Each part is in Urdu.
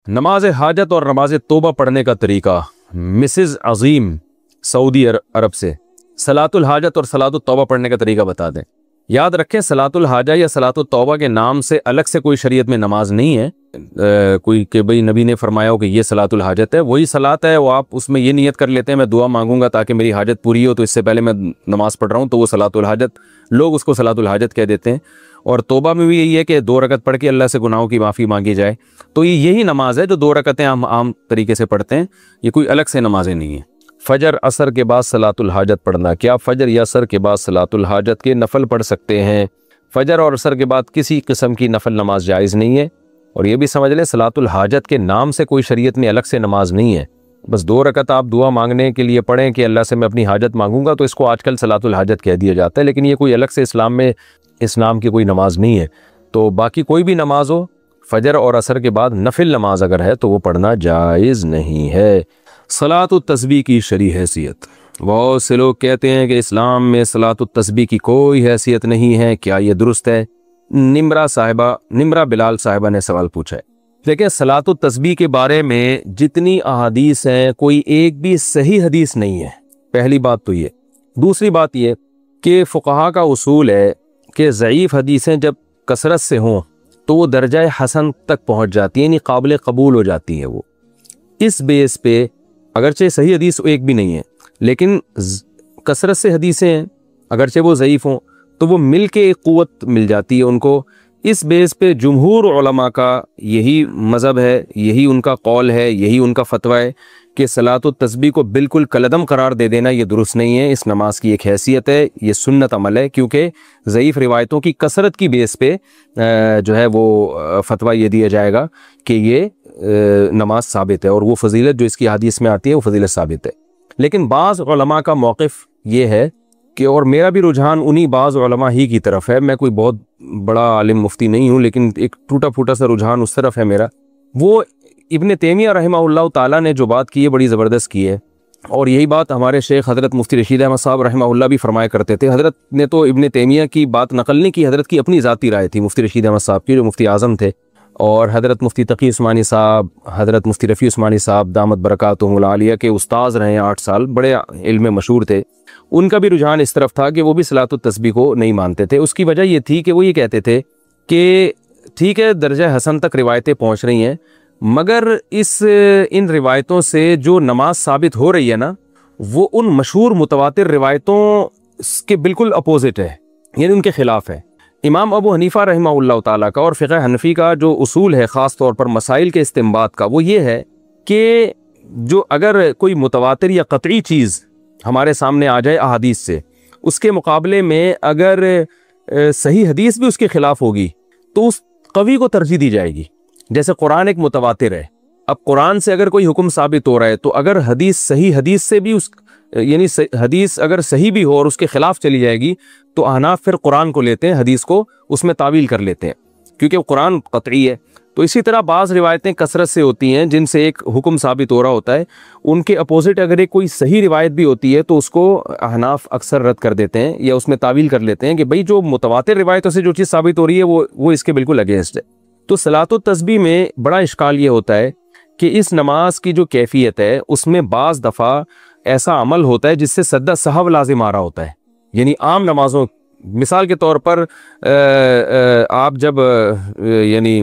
نماز حاجت اور نماز توبہ پڑھنے کا طریقہ۔ مسز عظیم سعودی عرب سے صلاۃ الحاجت اور صلاۃ التوبہ پڑھنے کا طریقہ بتا دیں۔ یاد رکھیں صلاۃ الحاجہ یا صلاۃ التوبہ کے نام سے الگ سے کوئی شریعت میں نماز نہیں ہے کوئی کہ بھئی نبی نے فرمایا ہو کہ یہ صلاۃ الحاجت ہے، وہی صلاۃ ہے، وہ آپ اس میں یہ نیت کر لیتے ہیں میں دعا مانگوں گا تاکہ میری حاجت پوری ہو، تو اس سے پہلے میں نماز پڑھ رہا ہوں تو وہ صلاۃ الحاجت، لوگ اس کو صلاۃ الحاجت کہہ دیتے ہیں۔ اور توبہ میں بھی یہی ہے کہ 2 رکعت پڑھ کے اللہ سے گناہوں کی معافی مانگی جائے، تو یہی نماز ہے جو 2 رکعتیں ہم عام طریقے سے پڑھتے ہیں، یہ کوئی الگ سے نمازیں نہیں ہیں۔ فجر عصر کے بعد صلاۃ الحاجت پڑھنا، کیا فجر یا عصر کے بعد صلاۃ الحاجت کے نفل پڑھ سکتے ہیں؟ فجر اور عصر کے بعد کسی قسم کی نفل نماز جائز نہیں ہے، اور یہ بھی سمجھ لیں صلاۃ الحاجت کے نام سے کوئی شریعت میں الگ سے نماز نہیں ہے۔ بس 2 رکعت آپ دعا مانگنے کے لیے پڑھیں کہ اللہ سے میں اپنی حاجت مانگوں گا، تو اس کو آج کل صلاۃ الحاجت کہہ دیا جاتا ہے، لیکن یہ کوئی الگ سے اسلام کی کوئی نماز نہیں ہے۔ تو باقی کوئی بھی نماز ہو، فجر اور عصر کے بعد نفل نماز اگر ہے تو وہ پڑھنا جائز نہیں ہے۔ صلاۃ التسبیح کی شرعی حیثیت۔ بہت سے لوگ کہتے ہیں کہ اسلام میں صلاۃ التسبیح کی کوئی حیثیت نہیں ہے، کیا یہ درست ہے؟ نمرہ بلال صاحبہ نے سوال پوچھا ہے۔ دیکھیں صلاۃ التسبیح کے بارے میں جتنی احادیث ہیں کوئی ایک بھی صحیح حدیث نہیں ہے، پہلی بات تو یہ۔ دوسری بات یہ کہ فقہا کا اصول ہے کہ ضعیف حدیثیں جب کثرت سے ہوں تو وہ درجہ حسن تک پہنچ جاتی ہیں، یعنی قابل قبول ہو جاتی ہیں۔ وہ اس بیس پہ اگرچہ صحیح حدیث ایک بھی نہیں ہے لیکن کثرت سے حدیثیں ہیں، اگرچہ وہ ضعیف ہوں تو وہ مل کے ایک قوت مل جاتی ہے ان کو۔ اس بیس پہ جمہور علماء کا یہی مذہب ہے، یہی ان کا قول ہے، یہی ان کا فتویٰ ہے کہ صلاۃ التسبیح کو بالکل کالعدم قرار دے دینا یہ درست نہیں ہے۔ اس نماز کی ایک حیثیت ہے، یہ سنت عمل ہے، کیونکہ ضعیف روایتوں کی کثرت کی بیس پہ جو ہے وہ فتویٰ یہ دیا جائے گا کہ یہ نماز ثابت ہے، اور وہ فضیلت جو اس کی حدیث میں آتی ہے وہ فضیلت ثابت ہے۔ لیکن بعض علماء کا موقف یہ ہے کہ، اور میرا بھی رجحان انہی بعض علماء ہی کی طرف ہے، میں کوئی بہت بڑا عالم مفتی نہیں ہوں لیکن ایک ٹوٹا پھوٹا سا رجحان اس طرف ہے میرا، وہ ابن تیمیہ رحمہ اللہ تعالیٰ نے جو بات کی ہے بڑی زبردست کی ہے، اور یہی بات ہمارے شیخ حضرت مفتی رشید احمد صاحب رحمہ اللہ بھی فرمایا کرتے تھے۔ حضرت نے تو ابن تیمیہ کی بات نقل نہیں کی، حضرت کی اپنی ذاتی رائے تھی مفتی رشید احمد صاحب کی جو مفتی اعظم تھے، اور حضرت مفتی تقی عثمانی صاحب، حضرت مفتی رفیع عثمانی صاحب دامت برکاتہم العالیہ کے استاذ رہے ہیں 8 سال، بڑے علم مشہور تھے۔ ان کا بھی رجحان اس طرف تھا کہ وہ بھی صلاۃ التسبیح کو نہیں مانتے تھے۔ اس کی وجہ یہ تھی کہ وہ یہ کہتے تھے کہ ٹھیک ہے درجہ حسن تک روایتیں پہنچ رہی ہیں، مگر ان روایتوں سے جو نماز ثابت ہو رہی ہے نا وہ ان مشہور متواتر روایتوں کے بالکل اپوزٹ ہے، یعنی ان کے خلاف ہے۔ امام ابو حنیفہ رحمہ اللہ تعالیٰ کا اور فقہ حنفی کا جو اصول ہے خاص طور پر مسائل کے استنباط کا، وہ یہ ہے کہ جو اگر کوئی متواتر یا قطعی چیز ہمارے سامنے آ جائے احادیث سے، اس کے مقابلے میں اگر صحیح حدیث بھی اس کے خلاف ہوگی تو اس قوی کو ترجیح دی جائے گی۔ جیسے قرآن ایک متواتر ہے، اب قرآن سے اگر کوئی حکم ثابت ہو رہا ہے تو اگر حدیث صحیح حدیث سے بھی یعنی حدیث اگر صحیح بھی ہو اور اس کے خلاف چلی جائے گی تو احناف پھر قرآن کو لیتے ہیں، حدیث کو اس میں تعویل کر لیتے ہیں کیونکہ قرآن قطعی ہے۔ تو اسی طرح بعض روایتیں کثرت سے ہوتی ہیں جن سے ایک حکم ثابت ہو رہا ہوتا ہے، ان کے اپوزٹ اگر ایک کوئی صحیح روایت بھی ہوتی ہے تو اس کو احناف اکثر رد کر دیتے ہیں یا اس میں تعویل کر لیتے ہیں کہ بھئی جو متواتر روایتوں سے جو چیز ثابت ہو رہی ہے وہ اس کے بالکل اگینسٹ ہے۔ تو صلاۃ التسبیح میں بڑا اشکال یہ ہوتا ہے کہ اس نماز کی جو کیفیت ہے اس میں بعض دفعہ ایسا عمل ہوتا ہے جس سے سجدہ سہو لازم آ رہا ہوتا ہے، یعنی عام نمازوں مثال کے طور پر آپ جب یعنی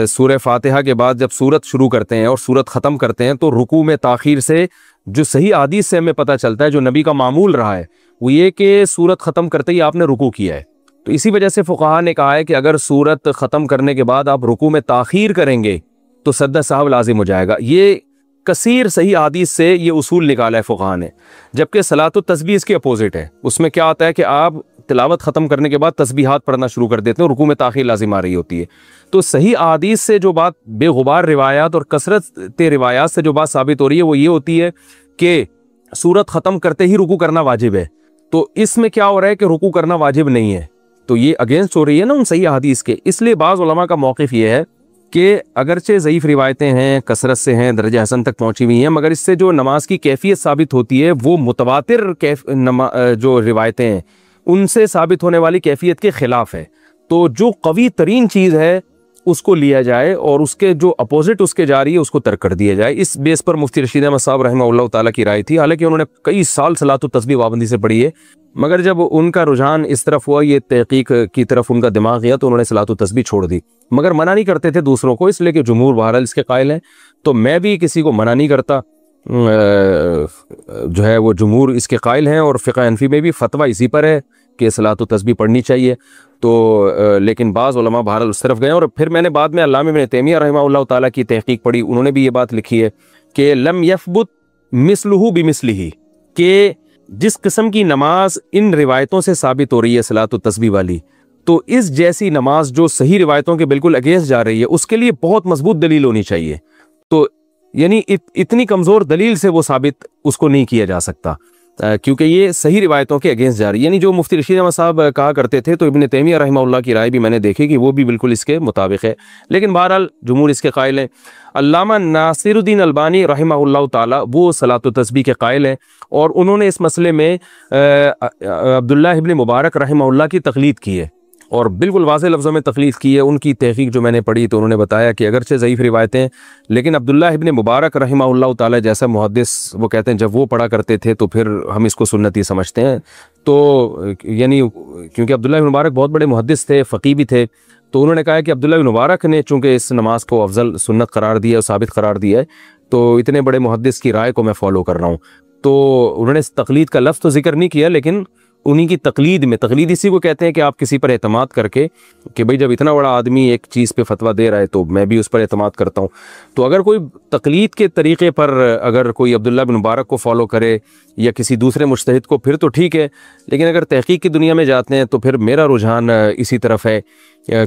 سورہ فاتحہ کے بعد جب سورت شروع کرتے ہیں اور سورت ختم کرتے ہیں تو رکوع میں تاخیر سے جو صحیح حدیث سے ہمیں پتہ چلتا ہے، جو نبی کا معمول رہا ہے، وہ یہ کہ سورت ختم کرتے ہی آپ نے رکوع کیا ہے۔ تو اسی وجہ سے فقہا نے کہا ہے کہ اگر سورت ختم کرنے کے بعد آپ رکوع میں تاخیر کریں گے تو سجدہ سہو لازم ہو جائے گا۔ یہ کثیر صحیح حدیث سے یہ اصول نکالا ہے فقہا نے، جبکہ صلاۃ التسبیح اس کے اپوزٹ ہے۔ اس میں کیا آتا ہے کہ آپ تلاوت ختم کرنے کے بعد تسبیحات پڑھنا شروع کر دیتے ہیں، رکوع میں تاخیر لازم آ رہی ہوتی ہے۔ تو صحیح احادیث سے جو بات بے غبار روایات اور کثرت روایات سے جو بات ثابت ہو رہی ہے وہ یہ ہوتی ہے کہ سورت ختم کرتے ہی رکوع کرنا واجب ہے، تو اس میں کیا ہو رہا ہے کہ رکوع کرنا واجب نہیں ہے، تو یہ اگینسٹ ہو رہی ہے نا ان صحیح احادیث کے۔ اس لیے بعض علماء کا موقف یہ ہے کہ اگرچہ ضعیف روایتیں ہیں، کثرت سے ہیں، درجہ حسن تک پہنچی ہوئی ہیں، مگر اس سے جو نماز کی کیفیت ثابت ہوتی ہے وہ متواتر جو روایتیں ہیں ان سے ثابت ہونے والی کیفیت کے خلاف ہے۔ تو جو قوی ترین چیز ہے اس کو لیا جائے اور اس کے جو اپوزٹ اس کے جا رہی ہے اس کو ترک کر دیا جائے. اس بیس پر مفتی رشید احمد صاحب رحمہ اللہ تعالیٰ کی رائے تھی. حالانکہ انہوں نے کئی سال صلاۃ التسبیح پابندی سے پڑھی ہے، مگر جب ان کا رجحان اس طرف ہوا، یہ تحقیق کی طرف ان کا دماغ گیا، تو انہوں نے صلاۃ التسبیح چھوڑ دی. مگر منع نہیں کرتے تھے دوسروں کو، اس لیے کہ جمہور بہرحال اس کے قائل ہیں. تو میں بھی کسی کو منع نہیں کرتا، جو ہے وہ جمہور اس کے قائل ہیں، اور فقہ حنفی میں بھی فتویٰ اسی پر ہے کہ صلاۃ التسبیح پڑھنی چاہیے. تو لیکن بعض علماء بہرحال اس طرف گئے. اور پھر میں نے بعد میں علامہ ابن تیمیہ رحمہ اللہ تعالیٰ کی تحقیق پڑھی، انہوں نے بھی یہ بات لکھی ہے کہ لم یثبت مثلہ بمثلہ، کہ جس قسم کی نماز ان روایتوں سے ثابت ہو رہی ہے صلاۃ التسبیح والی، تو اس جیسی نماز جو صحیح روایتوں کے بالکل اگینسٹ جا رہی ہے، اس کے لیے بہت مضبوط دلیل ہونی چاہیے. تو یعنی اتنی کمزور دلیل سے وہ ثابت اس کو نہیں کیا جا سکتا، کیونکہ یہ صحیح روایتوں کے اگینسٹ جا رہی ہے. یعنی جو مفتی رشید احمد صاحب کہا کرتے تھے، تو ابن تیمیہ رحمہ اللہ کی رائے بھی میں نے دیکھی کہ وہ بھی بالکل اس کے مطابق ہے. لیکن بہرحال جمہور اس کے قائل ہیں. علامہ ناصر الدین البانی رحمہ اللہ تعالیٰ وہ صلاۃ التسبیح کے قائل ہیں، اور انہوں نے اس مسئلے میں عبداللہ ابن مبارک رحمہ اللہ کی تقلید کی ہے، اور بالکل واضح لفظوں میں تقلید کی ہے. ان کی تحقیق جو میں نے پڑھی تو انہوں نے بتایا کہ اگرچہ ضعیف روایتیں، لیکن عبداللہ ابن مبارک رحمہ اللہ تعالیٰ جیسا محدث، وہ کہتے ہیں جب وہ پڑھا کرتے تھے تو پھر ہم اس کو سنتی سمجھتے ہیں. تو یعنی کیونکہ عبداللہ ابن مبارک بہت بڑے محدث تھے، فقیہ بھی تھے، تو انہوں نے کہا کہ عبداللہ ابن مبارک نے چونکہ اس نماز کو افضل سنت قرار دیا اور ثابت قرار دیا ہے، تو اتنے بڑے محدث کی رائے کو میں فالو کر رہا ہوں. تو انہوں نے اس تقلید کا لفظ تو ذکر نہیں کیا، لیکن انہی کی تقلید میں، تقلید اسی کو کہتے ہیں کہ آپ کسی پر اعتماد کر کے کہ بھئی جب اتنا بڑا آدمی ایک چیز پہ فتویٰ دے رہا ہے تو میں بھی اس پر اعتماد کرتا ہوں. تو اگر کوئی تقلید کے طریقے پر اگر کوئی عبداللہ بن مبارک کو فالو کرے یا کسی دوسرے مجتہد کو، پھر تو ٹھیک ہے. لیکن اگر تحقیق کی دنیا میں جاتے ہیں تو پھر میرا رجحان اسی طرف ہے،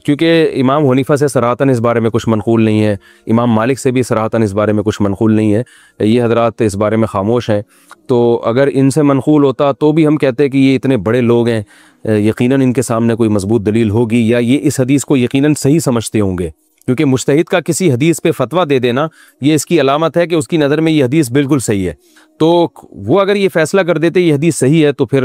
کیونکہ امام حنیفہ سے صراحتاً اس بارے میں کچھ منقول نہیں ہے، امام مالک سے بھی صراحتاً اس بارے میں کچھ منقول نہیں ہے، یہ حضرات اس بارے میں خاموش ہیں. تو اگر ان سے منقول ہوتا تو بھی ہم کہتے کہ یہ اتنے بڑے لوگ ہیں، یقیناً ان کے سامنے کوئی مضبوط دلیل ہوگی، یا یہ اس حدیث کو یقیناً صحیح سمجھتے ہوں گے. کیونکہ مجتہد کا کسی حدیث پہ فتویٰ دے دینا یہ اس کی علامت ہے کہ اس کی نظر میں یہ حدیث بالکل صحیح ہے. تو وہ اگر یہ فیصلہ کر دیتے یہ حدیث صحیح ہے، تو پھر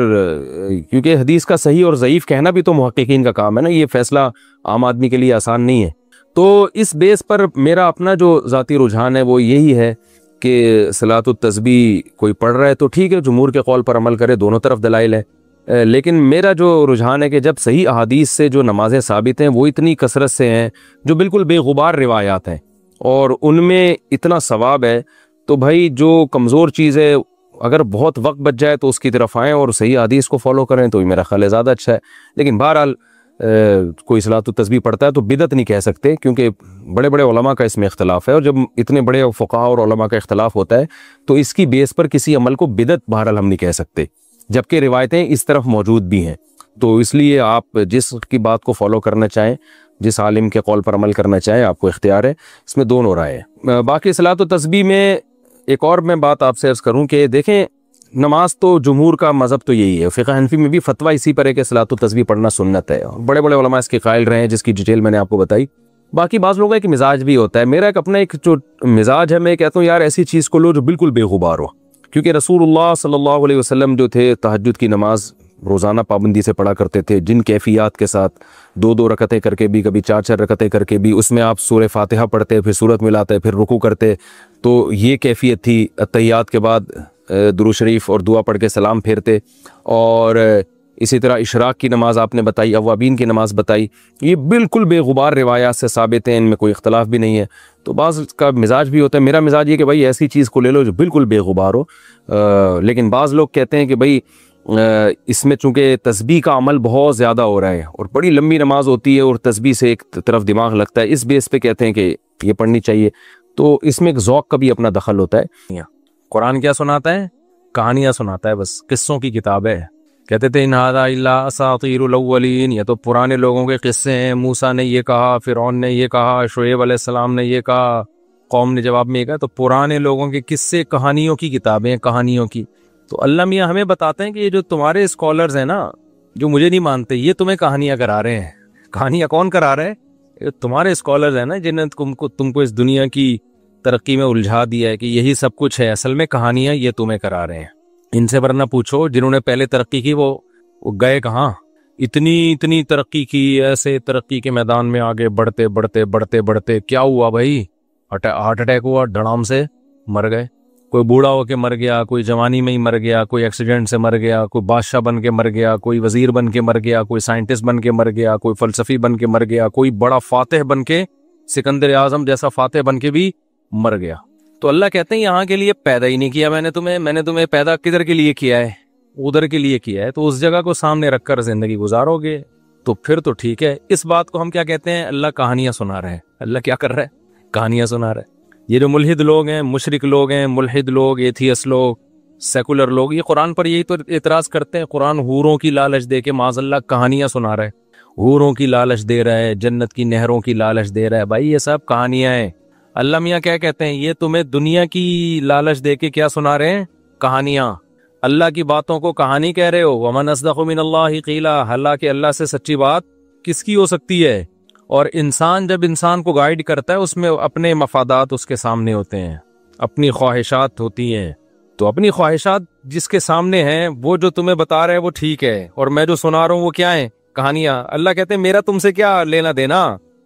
کیونکہ حدیث کا صحیح اور ضعیف کہنا بھی تو محققین کا کام ہے نا، یہ فیصلہ عام آدمی کے لیے آسان نہیں ہے. تو اس بیس پر میرا اپنا جو ذاتی رجحان ہے وہ یہی ہے کہ صلاۃ التسبیح کوئی پڑھ رہا ہے تو ٹھیک ہے، جمہور کے قول پر عمل کرے، دونوں طرف دلائل ہے. لیکن میرا جو رجحان ہے کہ جب صحیح احادیث سے جو نمازیں ثابت ہیں وہ اتنی کثرت سے ہیں، جو بالکل بے غبار روایات ہیں، اور ان میں اتنا ثواب ہے، تو بھائی جو کمزور چیز ہے اگر بہت وقت بچ جائے تو اس کی طرف آئیں اور صحیح حدیث کو فالو کریں، تو میرا خیال ہے زیادہ اچھا ہے. لیکن بہرحال کوئی صلاۃ التسبیح پڑھتا ہے تو بدعت نہیں کہہ سکتے، کیونکہ بڑے بڑے علماء کا اس میں اختلاف ہے، اور جب اتنے بڑے فقہاء اور علماء کا اختلاف ہوتا ہے تو اس کی بیس پر کسی عمل کو بدعت بہرحال ہم نہیں کہہ سکتے، جبکہ روایتیں اس طرف موجود بھی ہیں. تو اس لیے آپ جس کی بات کو فالو کرنا چاہیں، جس عالم کے قول پر عمل کرنا چاہیں، آپ کو اختیار ہے. اس میں دونوں رائے ہیں. باقی صلاۃ التسبیح میں ایک اور میں بات آپ سے عرض کروں کہ دیکھیں، نماز تو جمہور کا مذہب تو یہی ہے، فقہ حنفی میں بھی فتویٰ اسی پر ہے کہ صلاۃ التسبیح پڑھنا سنت ہے، بڑے بڑے علماء اس کے قائل رہے ہیں، جس کی ڈیٹیل میں نے آپ کو بتائی. باقی بعض لوگوں کا ایک مزاج بھی ہوتا ہے، میرا ایک اپنا ایک جو مزاج ہے، میں کہتا ہوں یار ایسی چیز کو لو جو بالکل بے غبار ہو. کیونکہ رسول اللہ صلی اللہ علیہ وسلم جو تھے تہجد کی نماز روزانہ پابندی سے پڑھا کرتے تھے، جن کیفیات کے ساتھ، 2 رکعتیں کر کے بھی، کبھی 4 رکعتیں کر کے بھی، اس میں آپ سورہ فاتحہ پڑھتے، پھر سورت ملاتے، پھر رکوع کرتے. تو یہ کیفیت تھی. تحیات کے بعد درود شریف اور دعا پڑھ کے سلام پھیرتے. اور اسی طرح اشراق کی نماز آپ نے بتائی، اوابین کی نماز بتائی، یہ بالکل بے غبار روایات سے ثابت ہیں، ان میں کوئی اختلاف بھی نہیں ہے. تو بعض کا مزاج بھی ہوتا ہے، میرا مزاج یہ کہ بھائی ایسی چیز کو لے لو جو بالکل بے غبار ہو. لیکن بعض لوگ کہتے ہیں کہ بھائی اس میں چونکہ تسبیح کا عمل بہت زیادہ ہو رہا ہے اور بڑی لمبی نماز ہوتی ہے اور تسبیح سے ایک طرف دماغ لگتا ہے، اس بیس پہ کہتے ہیں کہ یہ پڑھنی چاہیے. تو اس میں ایک ذوق کا بھی اپنا دخل ہوتا ہے. قرآن کیا سناتا ہے؟ کہانیاں سناتا ہے، بس قصوں کی کتاب ہے. کہتے تھے ان ھذا الا اساطیر الاولین، یہ تو پرانے لوگوں کے قصے ہیں، موسیٰ نے یہ کہا، فرعون نے یہ کہا، شعیب علیہ السلام نے یہ کہا، قوم نے جواب میں یہ کہا. تو پرانے لوگوں کے قصے، کہانیوں کی کتابیں، کہانیوں کی. تو اللہ میاں ہمیں بتاتے ہیں کہ یہ جو تمہارے اسکالرز ہیں نا، جو مجھے نہیں مانتے، یہ تمہیں کہانیاں کرا رہے ہیں. کہانیاں کون کرا رہے ہیں؟ یہ تمہارے اسکالرز ہیں نا، جنہیں تم کو اس دنیا کی ترقی میں الجھا دیا ہے کہ یہی سب کچھ ہے. اصل میں کہانیاں یہ تمہیں کرا رہے ہیں. ان سے ورنہ پوچھو جنہوں نے پہلے ترقی کی وہ گئے کہاں؟ اتنی ترقی کی، ایسے ترقی کے میدان میں آگے بڑھتے بڑھتے بڑھتے بڑھتے کیا ہوا بھائی؟ ہارٹ اٹیک ہوا، دھڑام سے مر گئے۔ کوئی بوڑھا ہو کے مر گیا، کوئی جوانی میں ہی مر گیا، کوئی ایکسیڈنٹ سے مر گیا، کوئی بادشاہ بن کے مر گیا، کوئی وزیر بن کے مر گیا، کوئی سائنٹسٹ بن کے مر گیا، کوئی فلسفی بن کے مر گیا، کوئی بڑا فاتح بن کے، سکندر اعظم جیسا فاتح بن کے بھی مر گیا۔ تو اللہ کہتے ہیں یہاں کے لیے پیدا ہی نہیں کیا میں نے تمہیں پیدا کدھر کے لیے کیا ہے؟ ادھر کے لیے کیا ہے، تو اس جگہ کو سامنے رکھ کر زندگی گزارو گے تو پھر تو ٹھیک ہے۔ اس بات کو ہم کیا کہتے ہیں؟ اللہ کہانیاں سنا رہے ہیں۔ اللہ کیا کر رہا ہے؟ کہانیاں سنا رہا ہے۔ یہ جو ملحد لوگ ہیں، مشرک لوگ ہیں، ملحد لوگ، ایتھیس لوگ، سیکولر لوگ، یہ قرآن پر یہی تو اعتراض کرتے ہیں۔ قرآن حوروں کی لالچ دے کے معاذ اللہ کہانیاں سنا رہا ہے، حوروں کی لالچ دے رہا ہے، جنت کی نہروں کی لالچ دے رہا ہے۔ بھائی یہ سب کہانیاں ہیں۔ اللہ میاں کیا کہتے ہیں؟ یہ تمہیں دنیا کی لالچ دے کے کیا سنا رہے ہیں؟ کہانیاں۔ اللہ کی باتوں کو کہانی کہہ رہے ہو۔ وَمَنْ أَصْدَقُ مِنَ اللَّهِ قِيلًا، حالانکہ اللہ سے سچی بات کس کی ہو سکتی ہے؟ اور انسان جب انسان کو گائیڈ کرتا ہے، اس میں اپنے مفادات اس کے سامنے ہوتے ہیں، اپنی خواہشات ہوتی ہیں۔ تو اپنی خواہشات جس کے سامنے ہیں، وہ جو تمہیں بتا رہے ہیں وہ ٹھیک ہے، اور میں جو سنا رہا ہوں وہ کیا ہے؟ کہانیاں۔ اللہ کہتے ہیں میرا تم سے کیا لینا دینا،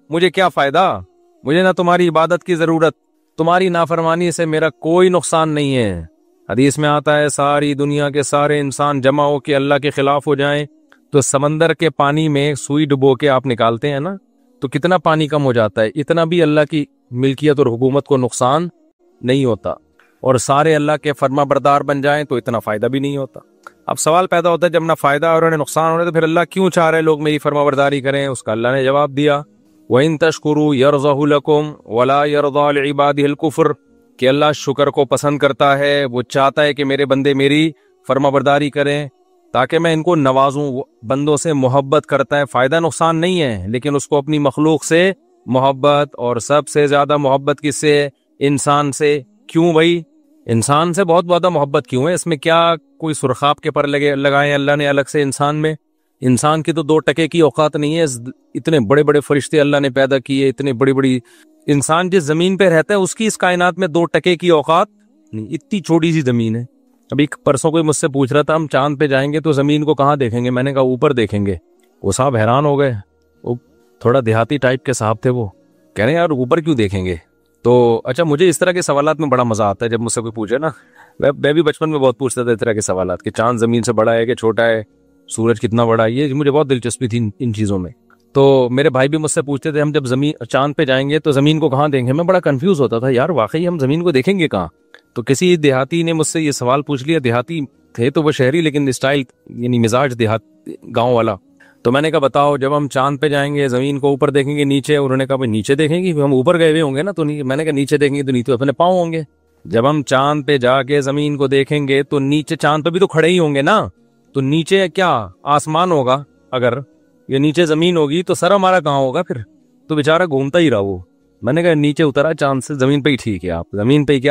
مجھے کیا فائدہ، مجھے نہ تمہاری عبادت کی ضرورت، تمہاری نافرمانی سے میرا کوئی نقصان نہیں ہے۔ حدیث میں آتا ہے ساری دنیا کے سارے انسان جمع ہو کے اللہ کے خلاف ہو جائیں تو سمندر کے پانی میں سوئی ڈبو کے آپ نکالتے ہیں نا، تو کتنا پانی کم ہو جاتا ہے، اتنا بھی اللہ کی ملکیت اور حکومت کو نقصان نہیں ہوتا۔ اور سارے اللہ کے فرما بردار بن جائیں تو اتنا فائدہ بھی نہیں ہوتا۔ اب سوال پیدا ہوتا ہے جب نہ فائدہ اور انہیں نقصان ہو رہا ہے تو پھر اللہ کیوں چاہ رہے لوگ میری فرما برداری کریں؟ اس کا اللہ نے جواب دیا، وَإِن تَشْكُرُوا يَرْضَهُ لَكُمْ وَلَا يَرْضَى لِعِبَادِهِ الْكُفْرَ، کہ اللہ شکر کو پسند کرتا ہے، وہ چاہتا ہے کہ میرے بندے میری فرما برداری کریں تاکہ میں ان کو نوازوں۔ بندوں سے محبت کرتا ہے، فائدہ نقصان نہیں ہے، لیکن اس کو اپنی مخلوق سے محبت، اور سب سے زیادہ محبت کس سے؟ انسان سے۔ کیوں بھائی انسان سے بہت زیادہ محبت کیوں ہے؟ اس میں کیا کوئی سرخاب کے پر لگائے اللہ نے الگ سے انسان میں؟ انسان کی تو 2 ٹکے کی اوقات نہیں ہے۔ اتنے بڑے بڑے فرشتے اللہ نے پیدا کیے، اتنے بڑی بڑی، انسان جس زمین پہ رہتا ہے اس کی اس کائنات میں 2 ٹکے کی اوقات نہیں، اتنی چھوٹی سی زمین ہے۔ ابھی پرسوں کوئی مجھ سے پوچھ رہا تھا ہم چاند پہ جائیں گے تو زمین کو کہاں دیکھیں گے؟ میں نے کہا اوپر دیکھیں گے۔ وہ صاحب حیران ہو گئے، وہ تھوڑا دیہاتی ٹائپ کے صاحب تھے، وہ کہہ رہے ہیں یار اوپر کیوں دیکھیں گے؟ تو اچھا مجھے اس طرح کے سوالات میں بڑا مزہ آتا ہے جب مجھ سے کوئی پوچھے نا، میں بھی بچپن میں بہت پوچھتا تھا اس طرح کے سوالات کہ چاند زمین سے بڑا ہے کہ چھوٹا ہے، سورج کتنا بڑا ہے، یہ مجھے بہت دلچسپی تھی ان چیزوں میں۔ تو میرے بھائی بھی مجھ سے پوچھتے تھے ہم جب چاند پہ جائیں گے تو زمین کو کہاں دیکھیں گے؟ میں بڑا کنفیوز ہوتا تھا یار واقعی ہم زمین کو دیکھیں گے کہاں؟ تو کسی دیہاتی نے مجھ سے یہ سوال پوچھ لیا، دیہاتی تھے تو وہ شہری لیکن اسٹائل یعنی مزاج دیہات گاؤں والا۔ تو میں نے کہا بتاؤ جب ہم چاند پہ جائیں گے زمین کو اوپر دیکھیں گے نیچے؟ انہوں نے کہا بھائی نیچے دیکھیں گے، ہم اوپر گئے ہوئے ہوں گے نا تو نہیں۔ میں نے کہا نیچے دیکھیں گے تو نیچے اپنے پاؤں ہوں گے۔ جب ہم چاند پہ جا کے زمین کو دیکھیں گے تو نیچے چاند پہ بھی تو کھڑے ہی ہوں گے نا، تو نیچے کیا آسمان ہوگا؟ اگر یہ نیچے زمین ہوگی تو سر ہمارا کہاں ہوگا پھر؟ تو بیچارہ گھومتا ہی رہا وہ۔ میں نے کہا نیچے اترا چاند سے، زمین پہ ہی ٹھیک ہے، آپ زمین پہ ہی کیا